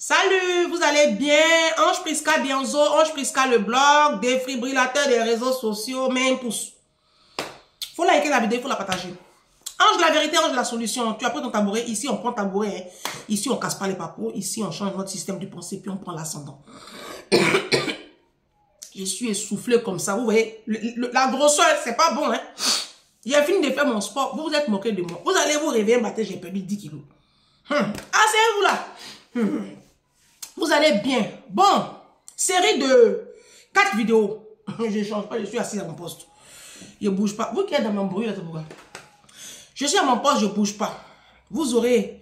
Salut, vous allez bien? Ange Prisca Bienzo, Ange Prisca le blog, défibrillateur des réseaux sociaux, mets un pouce. Faut liker la vidéo, il faut la partager. Ange la vérité, Ange la solution. Tu as pris ton tabouret, ici on prend tabouret, hein. Ici on casse pas les papous, ici on change notre système de pensée, puis on prend l'ascendant. Je suis essoufflé comme ça, vous voyez, la grosseur, c'est pas bon, hein. J'ai fini de faire mon sport, vous vous êtes moqué de moi. Vous allez vous réveiller un matin, j'ai perdu 10 kilos. Asseyez-vous là. Vous allez bien. Bon, série de 4 vidéos. Je ne change pas, je suis assis à mon poste. Je ne bouge pas. Vous qui êtes dans mon bruit, là, c'est pourquoi. Je suis à mon poste, je ne bouge pas. Vous aurez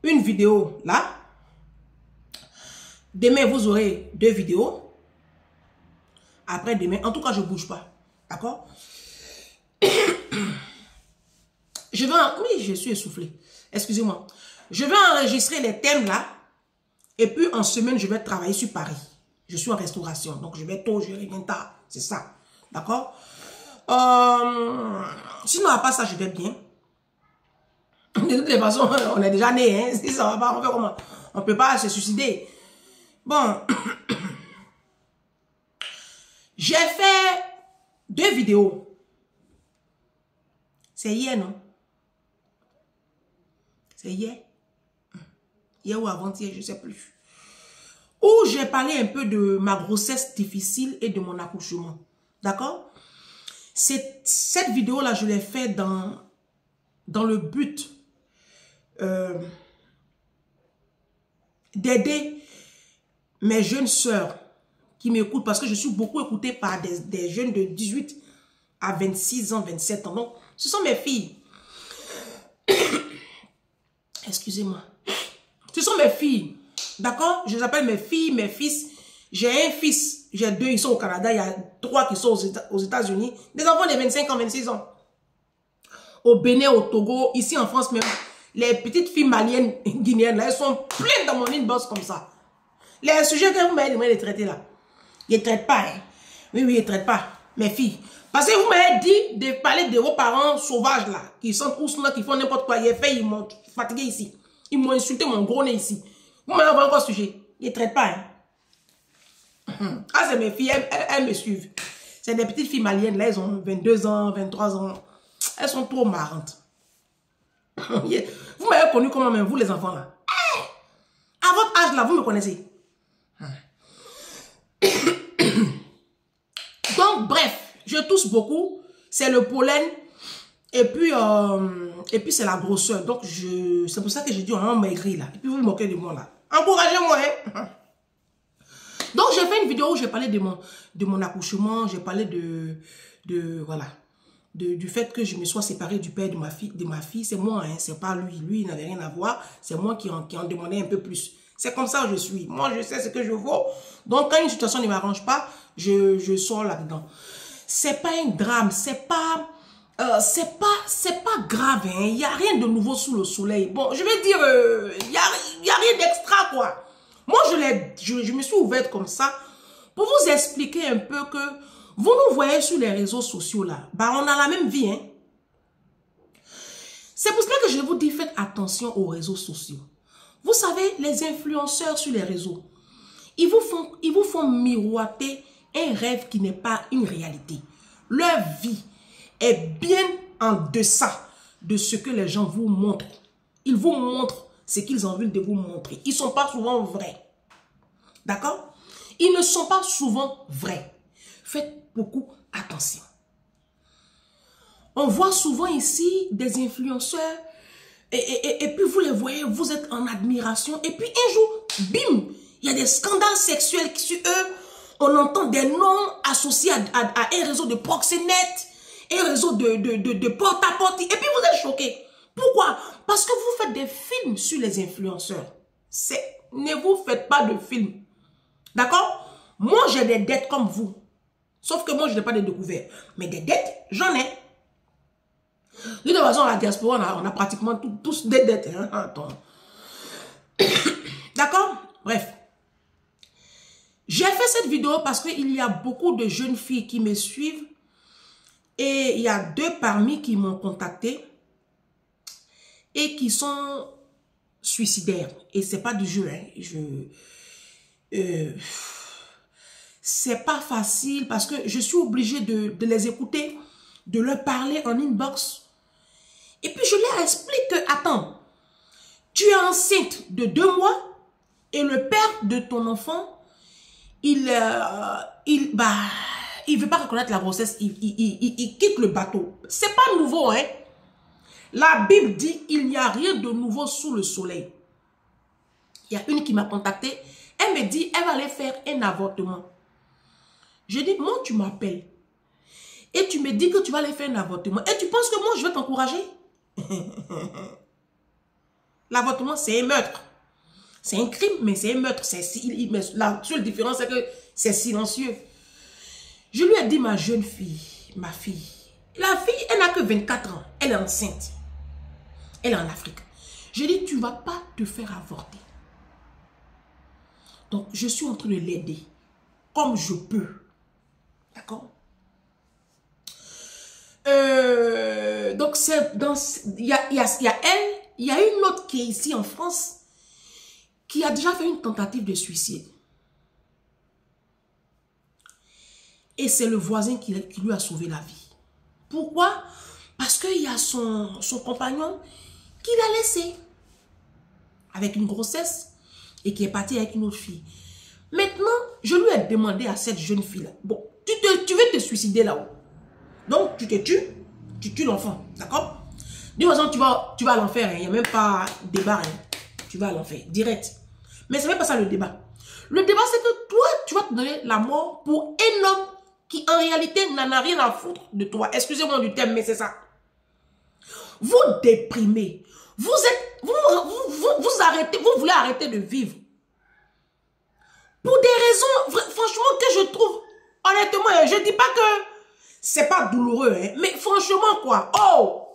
une vidéo là. Demain, vous aurez 2 vidéos. Après demain, en tout cas, je ne bouge pas. D'accord? Je vais... Oui, je suis essoufflé. Excusez-moi. Je vais enregistrer les thèmes là. Et puis, en semaine, je vais travailler sur Paris. Je suis en restauration. Donc, je vais tôt, je reviens tard. C'est ça. D'accord? Sinon, à part ça, je vais bien. De toutes les façons, on est déjà né. Hein? Si ça va pas, on fait comment? On ne peut pas se suicider. Bon. J'ai fait 2 vidéos. C'est hier, non? C'est hier? Hier ou avant-hier, je ne sais plus. Où j'ai parlé un peu de ma grossesse difficile et de mon accouchement. D'accord? Cette vidéo-là, je l'ai fait dans le but d'aider mes jeunes sœurs qui m'écoutent parce que je suis beaucoup écoutée par des jeunes de 18 à 26 ans, 27 ans. Donc, ce sont mes filles. Excusez-moi. Ce sont mes filles. D'accord? Je les appelle mes filles, mes fils. J'ai un fils. J'ai 2, ils sont au Canada. Il y a 3 qui sont aux États-Unis. Des enfants de 25 ans, 26 ans. Au Bénin, au Togo, ici en France même. Les petites filles maliennes, guinéennes, là, elles sont pleines dans mon inbox comme ça. Les sujets que vous m'avez demandé de traiter là. Ils ne traitent pas. Hein? Oui, ils ne traitent pas. Mes filles. Parce que vous m'avez dit de parler de vos parents sauvages là. Qui sont tous là, qui font n'importe quoi. Ils m'ont fatigué ici. Ils m'ont insulté mon gros nez ici. Vous m'avez envoyé encore ce sujet. Ils ne traitent pas. Hein? Ah, c'est mes filles. Elles me suivent. C'est des petites filles maliennes. Là, elles ont 22 ans, 23 ans. Elles sont trop marrantes. Vous m'avez connu comment même, vous les enfants là. À votre âge là, vous me connaissez. Donc, bref, je tousse beaucoup. C'est le pollen. Et puis c'est la grosseur. Donc, c'est pour ça que j'ai dit, on maigrit là. Et puis, vous vous moquez de moi là. Encouragez-moi, hein. Donc, j'ai fait une vidéo où j'ai parlé de mon accouchement. J'ai parlé voilà. Du fait que je me sois séparée du père de ma fille. C'est moi, hein. C'est pas lui. Lui, il n'avait rien à voir. C'est moi qui en demandais un peu plus. C'est comme ça que je suis. Moi, je sais ce que je vaux. Donc, quand une situation ne m'arrange pas, je sors là-dedans. C'est pas un drame. C'est pas grave. Hein. Il n'y a rien de nouveau sous le soleil. Bon, je vais dire, il y a rien d'extra, quoi. Moi, je me suis ouverte comme ça pour vous expliquer un peu que vous nous voyez sur les réseaux sociaux, là. Bah, on a la même vie, hein. C'est pour cela que je vous dis, faites attention aux réseaux sociaux. Vous savez, les influenceurs sur les réseaux, ils vous font miroiter un rêve qui n'est pas une réalité. Leur vie est bien en deçà de ce que les gens vous montrent. Ils vous montrent ce qu'ils ont envie de vous montrer. Ils ne sont pas souvent vrais. D'accord? Ils ne sont pas souvent vrais. Faites beaucoup attention. On voit souvent ici des influenceurs et puis vous les voyez, vous êtes en admiration. Et puis un jour, bim, il y a des scandales sexuels sur eux. On entend des noms associés à un réseau de proxénètes, un réseau de porte-à-porte. Et puis vous êtes choqués. Pourquoi? Parce que vous faites des films sur les influenceurs. Ne vous faites pas de films. D'accord? Moi, j'ai des dettes comme vous. Sauf que moi, je n'ai pas de découvert. Mais des dettes, j'en ai. De toute façon, à la diaspora, on a pratiquement tous des dettes. Hein? Attends. D'accord? Bref. J'ai fait cette vidéo parce qu'il y a beaucoup de jeunes filles qui me suivent. Et il y a 2 parmi qui m'ont contacté. Et qui sont suicidaires. Et c'est pas du jeu. Hein. C'est pas facile parce que je suis obligée de les écouter, de leur parler en inbox. Et puis je leur explique que, attends, tu es enceinte de 2 mois et le père de ton enfant, il veut pas reconnaître la grossesse, il quitte le bateau. C'est pas nouveau, hein. La Bible dit, il n'y a rien de nouveau sous le soleil. Il y a une qui m'a contacté, elle me dit, elle va aller faire un avortement. Je dis, moi, tu m'appelles. Et tu me dis que tu vas aller faire un avortement. Et tu penses que moi, je vais t'encourager? L'avortement, c'est un meurtre. C'est un crime, mais c'est un meurtre. La seule différence, c'est que c'est silencieux. Je lui ai dit, ma jeune fille, ma fille. La fille, elle n'a que 24 ans. Elle est enceinte. Elle est en Afrique. Je lui ai dit, tu ne vas pas te faire avorter. Donc, je suis en train de l'aider. Comme je peux. D'accord? Donc, il y a elle, il y a une autre qui est ici en France, qui a déjà fait une tentative de suicide. Et c'est le voisin qui lui a sauvé la vie. Pourquoi? Parce qu'il y a son compagnon qui l'a laissé avec une grossesse et qui est parti avec une autre fille. Maintenant, je lui ai demandé à cette jeune fille-là, bon, tu veux te suicider là-haut. Donc, tu te tues, tu tues l'enfant, d'accord? De toute façon, tu vas à l'enfer, hein. Il n'y a même pas de débat, hein. Tu vas à l'enfer, direct. Mais ce n'est pas ça le débat. Le débat, c'est que toi, tu vas te donner la mort pour un homme qui, en réalité, n'en a rien à foutre de toi. Excusez-moi du terme, mais c'est ça. Vous déprimez. Vous voulez arrêter de vivre. Pour des raisons, franchement, que je trouve, honnêtement, je ne dis pas que c'est pas douloureux, hein, mais franchement, quoi. Oh!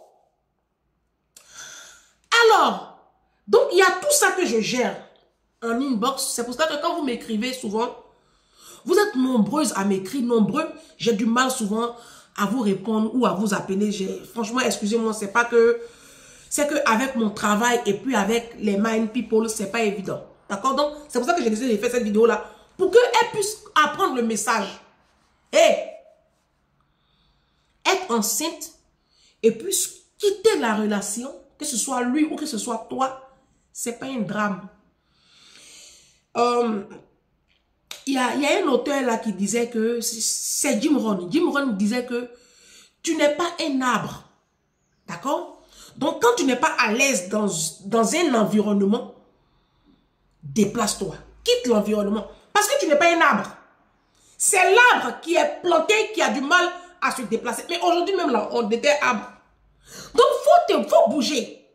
Alors, donc, il y a tout ça que je gère en inbox. C'est pour ça que quand vous m'écrivez souvent, vous êtes nombreuses à m'écrire, nombreux. J'ai du mal souvent à vous répondre ou à vous appeler. Franchement, excusez-moi, c'est pas que... C'est qu'avec mon travail et puis avec les Mind People, c'est pas évident. D'accord? Donc, c'est pour ça que j'ai décidé de faire cette vidéo-là. Pour qu'elle puisse apprendre le message. Et être enceinte et puis quitter la relation, que ce soit lui ou que ce soit toi, c'est pas un drame. Il y a un auteur là qui disait que, c'est Jim Rohn. Jim Rohn disait que tu n'es pas un arbre. D'accord? Donc, quand tu n'es pas à l'aise dans un environnement, déplace-toi. Quitte l'environnement. Parce que tu n'es pas un arbre. C'est l'arbre qui est planté, qui a du mal à se déplacer. Mais aujourd'hui même là, on était arbre. Donc, faut bouger.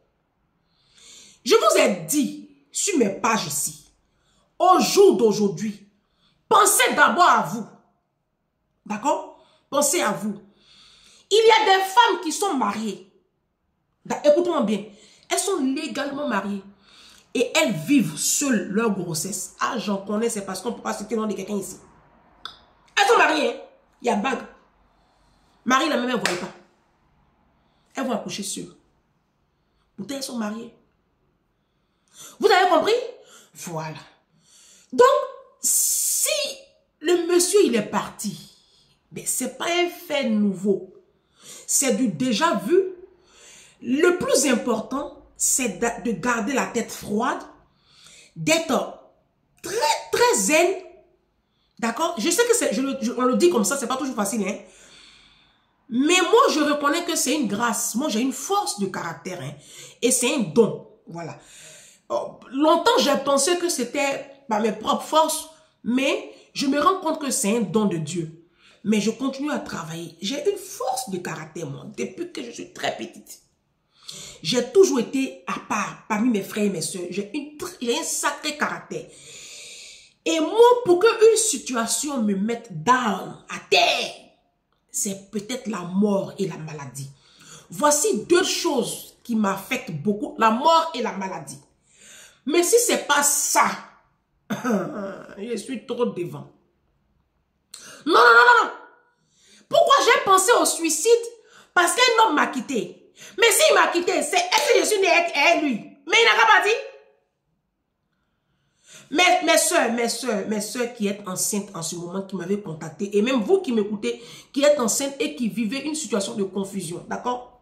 Je vous ai dit, sur mes pages ici, au jour d'aujourd'hui, pensez d'abord à vous. D'accord? Pensez à vous. Il y a des femmes qui sont mariées. Écoutez-moi bien. Elles sont légalement mariées. Et elles vivent seules leur grossesse. Ah, j'en connais, c'est parce qu'on ne peut pas citer le nom de quelqu'un ici. Elles sont mariées. Hein? Il y a bague. Marie, la même, elle ne voit pas. Elles vont accoucher seules. Pourtant, elles sont mariées. Vous avez compris? Voilà. Donc, si le monsieur, il est parti, ben, ce n'est pas un fait nouveau. C'est du déjà vu. Le plus important, c'est de garder la tête froide, d'être très zen. D'accord? Je sais que on le dit comme ça, c'est pas toujours facile, hein? Mais moi, je reconnais que c'est une grâce. Moi, j'ai une force de caractère, hein? Et c'est un don. Voilà. Longtemps, j'ai pensé que c'était par mes propres forces, mais je me rends compte que c'est un don de Dieu. Mais je continue à travailler. J'ai une force de caractère, moi, depuis que je suis très petite. J'ai toujours été à part parmi mes frères et mes soeurs. J'ai un sacré caractère. Et moi, pour qu'une situation me mette down, à terre, c'est peut-être la mort et la maladie. Voici deux choses qui m'affectent beaucoup, la mort et la maladie. Mais si ce n'est pas ça, je suis trop devant. Non, non, non, non. Pourquoi j'ai pensé au suicide? Parce qu'un homme m'a quitté. Mais s'il m'a quitté, c'est est-ce que je suis né avec lui? Mais il n'a pas dit. Mes soeurs qui êtes enceintes en ce moment, qui m'avaient contacté, et même vous qui m'écoutez, qui êtes enceintes et qui vivez une situation de confusion, d'accord?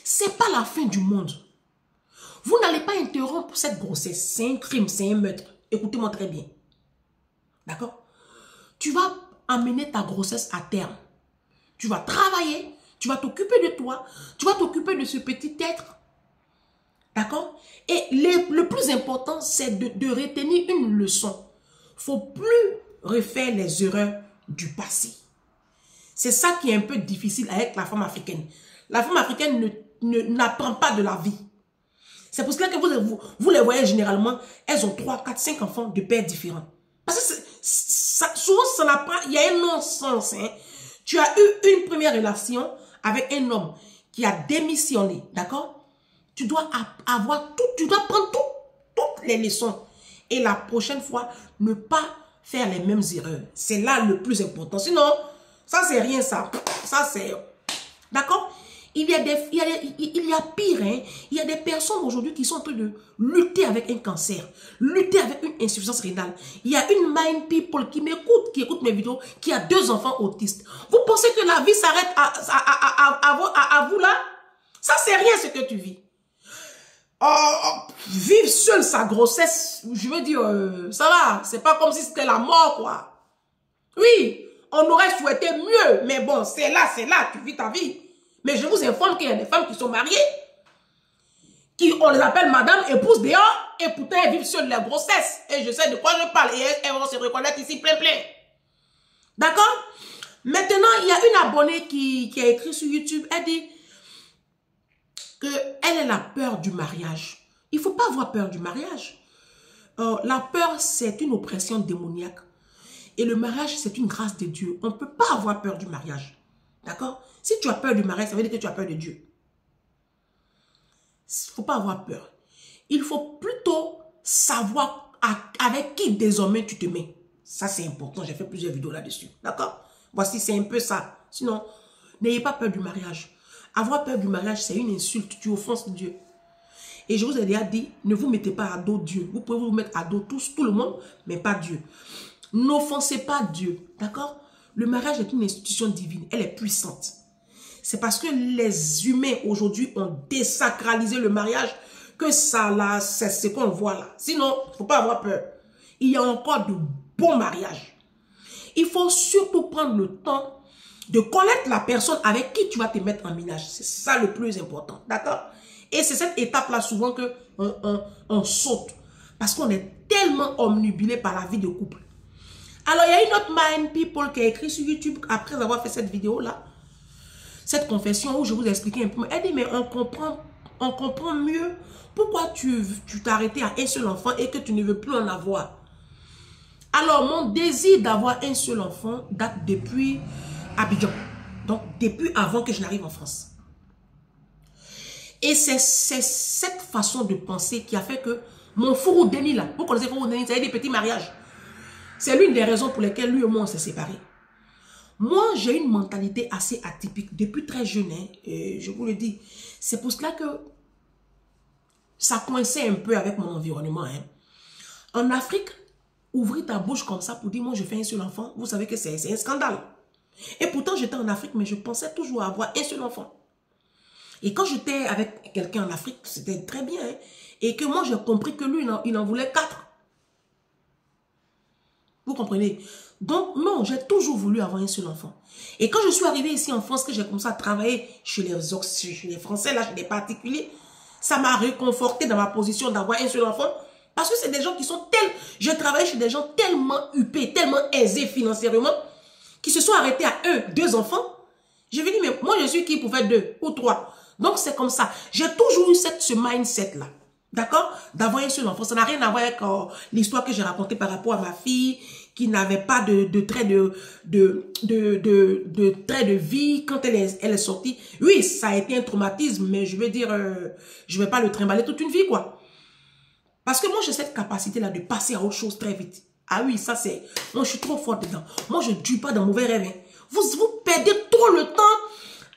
C'est pas la fin du monde. Vous n'allez pas interrompre cette grossesse. C'est un crime, c'est un meurtre. Écoutez-moi très bien. D'accord? Tu vas amener ta grossesse à terme. Tu vas travailler, tu vas t'occuper de toi, tu vas t'occuper de ce petit être. D'accord? Et le plus important, c'est de retenir une leçon. Il ne faut plus refaire les erreurs du passé. C'est ça qui est un peu difficile avec la femme africaine. La femme africaine n'apprend pas de la vie. C'est pour cela que vous les voyez généralement, elles ont 3, 4, 5 enfants de pères différents. Parce que souvent, ça n'a pas, il y a un non-sens. Hein. Tu as eu une première relation avec un homme qui a démissionné, d'accord? Tu dois avoir tout, tu dois prendre toutes les leçons. Et la prochaine fois, ne pas faire les mêmes erreurs. C'est là le plus important. Sinon, ça c'est rien ça. Ça c'est... D'accord? Il y a pire, hein? Il y a des personnes aujourd'hui qui sont en train de lutter avec un cancer, lutter avec une insuffisance rénale. Il y a une mind people qui m'écoute, qui écoute mes vidéos, qui a 2 enfants autistes. Vous pensez que la vie s'arrête à vous là? Ça c'est rien ce que tu vis. Vivre seul sa grossesse, je veux dire, ça va, c'est pas comme si c'était la mort quoi. Oui, on aurait souhaité mieux, mais bon, c'est là, tu vis ta vie. Mais je vous informe qu'il y a des femmes qui sont mariées, qui on les appelle madame, épouse dehors, et pourtant elles vivent seules la grossesse. Et je sais de quoi je parle, et elles vont se reconnaître ici plein. D'accord? Maintenant, il y a une abonnée qui a écrit sur YouTube, elle dit qu'elle a peur du mariage. Il ne faut pas avoir peur du mariage. La peur, c'est une oppression démoniaque. Et le mariage, c'est une grâce de Dieu. On ne peut pas avoir peur du mariage. D'accord? Si tu as peur du mariage, ça veut dire que tu as peur de Dieu. Il ne faut pas avoir peur. Il faut plutôt savoir avec qui désormais tu te mets. Ça, c'est important. J'ai fait plusieurs vidéos là-dessus. D'accord? Voici, c'est un peu ça. Sinon, n'ayez pas peur du mariage. Avoir peur du mariage, c'est une insulte. Tu offenses Dieu. Et je vous ai déjà dit, ne vous mettez pas à dos Dieu. Vous pouvez vous mettre à dos tout le monde, mais pas Dieu. N'offensez pas Dieu. D'accord? Le mariage est une institution divine. Elle est puissante. C'est parce que les humains aujourd'hui ont désacralisé le mariage que ça là, c'est ce qu'on voit là. Sinon, il ne faut pas avoir peur. Il y a encore de bons mariages. Il faut surtout prendre le temps de connaître la personne avec qui tu vas te mettre en ménage. C'est ça le plus important. D'accord? Et c'est cette étape-là souvent que on saute. Parce qu'on est tellement omnubilé par la vie de couple. Alors, il y a une autre mind people qui a écrit sur YouTube après avoir fait cette vidéo-là. Cette confession où je vous ai expliqué un peu. Elle dit, mais on comprend mieux pourquoi tu t'es arrêté à un seul enfant et que tu ne veux plus en avoir. Alors, mon désir d'avoir un seul enfant date depuis Abidjan. Donc, depuis avant que je n'arrive en France. Et c'est cette façon de penser qui a fait que mon fourou Denis là, vous connaissez fourou Denis, ça a des petits mariages. C'est l'une des raisons pour lesquelles lui et moi on s'est séparés. Moi, j'ai une mentalité assez atypique depuis très jeune, hein, et je vous le dis. C'est pour cela que ça coinçait un peu avec mon environnement. Hein. En Afrique, ouvrir ta bouche comme ça pour dire, moi je fais un seul enfant, vous savez que c'est un scandale. Et pourtant, j'étais en Afrique, mais je pensais toujours avoir un seul enfant. Et quand j'étais avec quelqu'un en Afrique, c'était très bien. Hein, et que moi, j'ai compris que lui, il en voulait 4. Vous comprenez? Donc, non, j'ai toujours voulu avoir un seul enfant. Et quand je suis arrivée ici en France, que j'ai commencé à travailler chez les Français, là, chez les particuliers, ça m'a réconforté dans ma position d'avoir un seul enfant. Parce que c'est des gens qui sont tellement... Je travaille chez des gens tellement huppés, tellement aisés financièrement, qui se sont arrêtés à 1, 2 enfants. Je vais dire, mais moi, je suis qui pour faire 2 ou 3? Donc, c'est comme ça. J'ai toujours eu ce mindset-là. D'accord? D'avoir un seul enfant. Ça n'a rien à voir avec l'histoire que j'ai racontée par rapport à ma fille qui n'avait pas de trait trait de vie quand elle est sortie. Oui, ça a été un traumatisme, mais je veux dire, je ne vais pas le trimballer toute une vie, quoi. Parce que moi, j'ai cette capacité-là de passer à autre chose très vite. Ah oui, ça c'est... Moi, je suis trop forte dedans. Moi, je ne dure pas dans mauvais rêves. Hein. Vous perdez trop le temps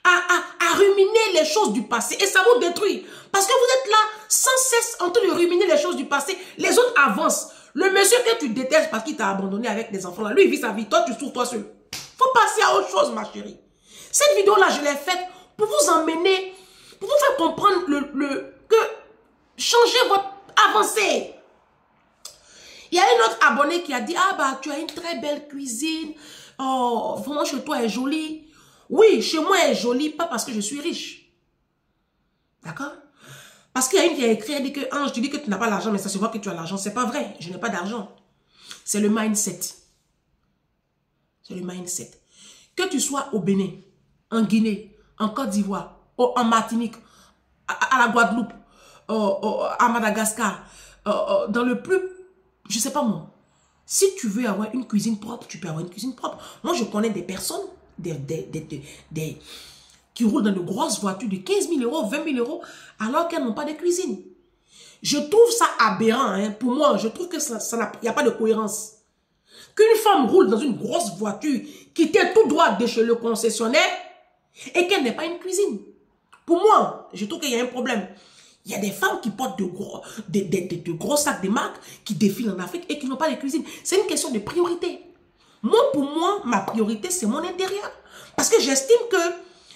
à à ruminer les choses du passé et ça vous détruit. Parce que vous êtes là sans cesse en train de ruminer les choses du passé. Les autres avancent. Le monsieur que tu détestes parce qu'il t'a abandonné avec des enfants là, lui il vit sa vie, toi tu souffres toi seul. Faut passer à autre chose ma chérie. Cette vidéo là je l'ai faite pour vous emmener, pour vous faire comprendre que changer votre avancée. Il y a un autre abonné qui a dit, ah bah tu as une très belle cuisine, oh vraiment chez toi est jolie. Oui, chez moi est jolie, pas parce que je suis riche. D'accord? Parce qu'il y a une qui a écrit, elle dit que Ange, tu dis que tu n'as pas l'argent, mais ça se voit que tu as l'argent. C'est pas vrai, je n'ai pas d'argent. C'est le mindset. C'est le mindset. Que tu sois au Bénin, en Guinée, en Côte d'Ivoire, en Martinique, à la Guadeloupe, à Madagascar, dans le plus, je sais pas moi. Si tu veux avoir une cuisine propre, tu peux avoir une cuisine propre. Moi, je connais des personnes, qui roulent dans de grosses voitures de 15 000 euros, 20 000 euros, alors qu'elles n'ont pas de cuisine. Je trouve ça aberrant, hein. Pour moi, je trouve que il n'y a pas de cohérence. Qu'une femme roule dans une grosse voiture qui était tout droit de chez le concessionnaire et qu'elle n'ait pas une cuisine. Pour moi, je trouve qu'il y a un problème. Il y a des femmes qui portent de gros sacs de marque qui défilent en Afrique et qui n'ont pas de cuisine. C'est une question de priorité. Moi, pour moi, ma priorité, c'est mon intérieur. Parce que j'estime que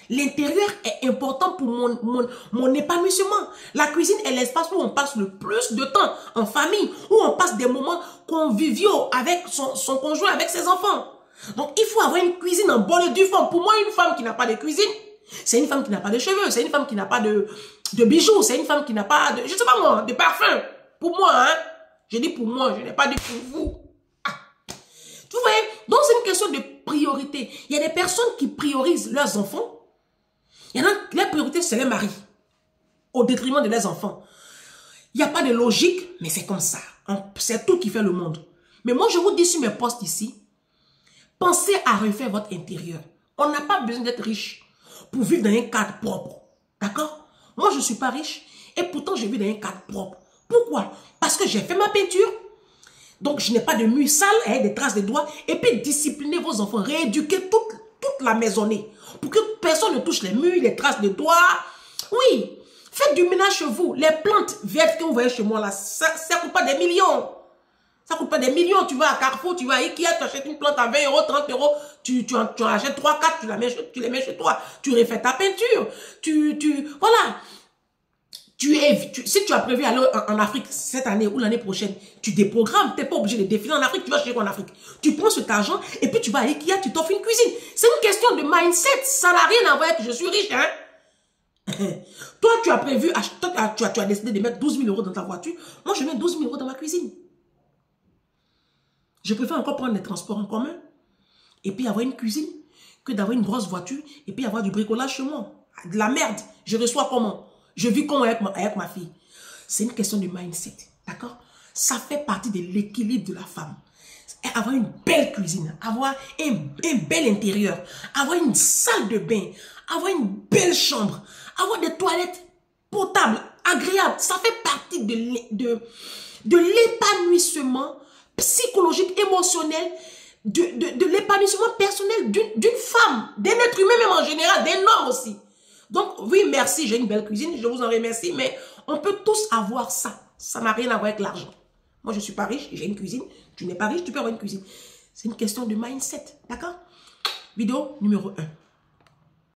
l'intérieur est important pour mon épanouissement. La cuisine est l'espace où on passe le plus de temps en famille, où on passe des moments conviviaux avec son conjoint, avec ses enfants. Donc, il faut avoir une cuisine en bonne et due forme. Pour moi, une femme qui n'a pas de cuisine, c'est une femme qui n'a pas de cheveux, c'est une femme qui n'a pas de bijoux, c'est une femme qui n'a pas de, je sais pas moi, de parfum. Pour moi, hein. Je dis pour moi, je n'ai pas dit pour vous. Ah. Vous voyez, donc c'est une question de priorité. Il y a des personnes qui priorisent leurs enfants. Il y en a, leur priorité, c'est les maris, au détriment de leurs enfants. Il n'y a pas de logique, mais c'est comme ça. C'est tout qui fait le monde. Mais moi, je vous dis sur mes posts ici, pensez à refaire votre intérieur. On n'a pas besoin d'être riche pour vivre dans un cadre propre. D'accord? Moi, je ne suis pas riche et pourtant, je vis dans un cadre propre. Pourquoi? Parce que j'ai fait ma peinture. Donc, je n'ai pas de murs sales avec des traces de doigts. Et puis, discipliner vos enfants, rééduquer toute la maisonnée. Pour que personne ne touche les murs, les traces de doigts. Oui, faites du ménage chez vous. Les plantes vertes que vous voyez chez moi là, ça ne coûte pas des millions. Ça ne coûte pas des millions. Tu vas à Carrefour, tu vas à Ikea, tu achètes une plante à 20 euros, 30 euros. Tu en achètes 3, 4, tu les mets chez toi. Tu refais ta peinture. Voilà. Si tu as prévu aller en Afrique cette année ou l'année prochaine, tu déprogrammes, tu n'es pas obligé de défiler en Afrique, tu vas chez toi en Afrique. Tu prends cet argent et puis tu vas à Ikea, tu t'offres une cuisine. C'est une question de mindset, ça n'a rien à voir avec je suis riche, hein. Toi, tu as prévu, tu as décidé de mettre 12 000 euros dans ta voiture. Moi, je mets 12 000 euros dans ma cuisine. Je préfère encore prendre les transports en commun et puis avoir une cuisine que d'avoir une grosse voiture et puis avoir du bricolage chez moi. De la merde, je reçois comment? Je vis comment avec ma fille? C'est une question de mindset, d'accord? Ça fait partie de l'équilibre de la femme. Avoir une belle cuisine, avoir un bel intérieur, avoir une salle de bain, avoir une belle chambre, avoir des toilettes potables, agréables. Ça fait partie de l'épanouissement psychologique, émotionnel, de l'épanouissement personnel d'une femme, d'un être humain même en général, d'un homme aussi. Donc, oui, merci, j'ai une belle cuisine, je vous en remercie, mais on peut tous avoir ça. Ça n'a rien à voir avec l'argent. Moi, je ne suis pas riche, j'ai une cuisine. Tu n'es pas riche, tu peux avoir une cuisine. C'est une question de mindset, d'accord? Vidéo numéro 1.